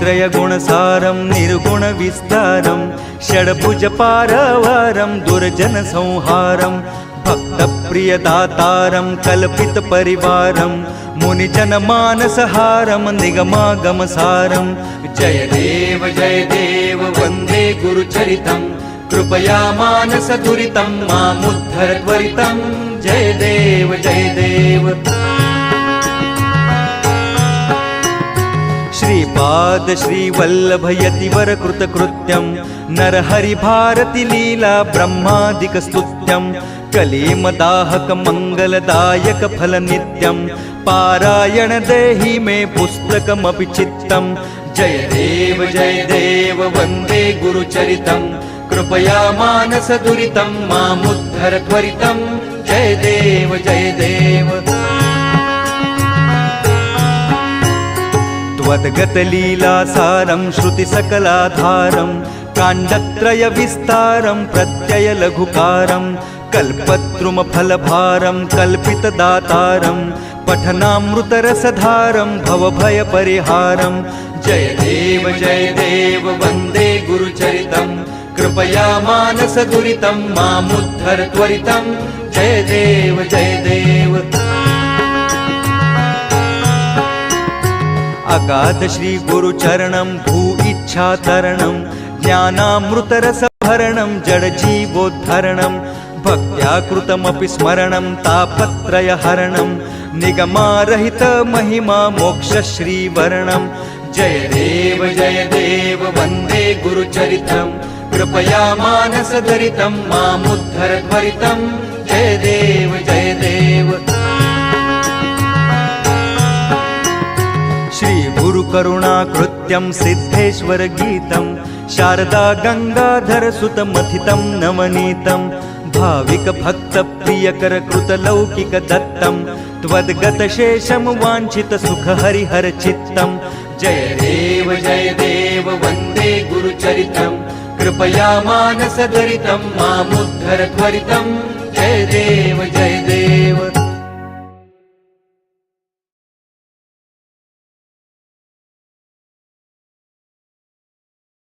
त्रय गुणसारं निर्गुण विस्तारं षड्भुज पारवारं दुर्जन संहारं भक्तप्रियदातारं कल्पित परिवारं मुनिजन मानसहारं निगमागमसारं जय देव वन्दे गुरुचरितं कृपया मानस दुरितं मामुद्धर त्वरितं जय देव श्रीपाद श्रीवल्लभ यतिवर कृतकृत्यं नरहरि भारती लीला ब्रह्मादिक स्तुत्यं कलीमदाहक मंगलदायक फल नित्यं पारायण देहि मे पुस्तकमपि चित्तं जय देव वन्दे गुरुचरितं कृपया मानस दुरितं मामुद्धर त्वरितं जय देव त्वद्गत लीलासारं श्रुति सकलाधारं काण्डत्रय विस्तारं प्रत्यय लघुकारं कल्पद्रुम फलभारं कल्पितदातारं पठनामृतरसधारं भवभय परिहारं जय देव वन्दे गुरुचरितं कृपया मानस दुरितं मामुद्धर त्वरितं जय देव अगाध श्री गुरुचरणं भू इच्छातरणं ज्ञानामृतरसभरणं जडजीवोद्धरणं भक्त्याकृतमपि स्मरणं तापत्रयहरणं निगमारहित महिमा मोक्षश्रीवर्णं जय देव वन्दे गुरुचरितं कृपया मानस दरितं मामुद्धर त्वरितं जय देव श्री गुरु करुणाकृत्यं सिद्धेश्वर गीतं शारदा गंगाधर सुत मथितं नवनीतं भाविक भक्त प्रियकर कृत लौकिक दत्तं त्वद्गत शेषं वाञ्छित सुख हरिहर चित्तं जय देव वन्दे गुरुचरितं कृपया मानस दरितं मामुद्धर त्वरितं जय देव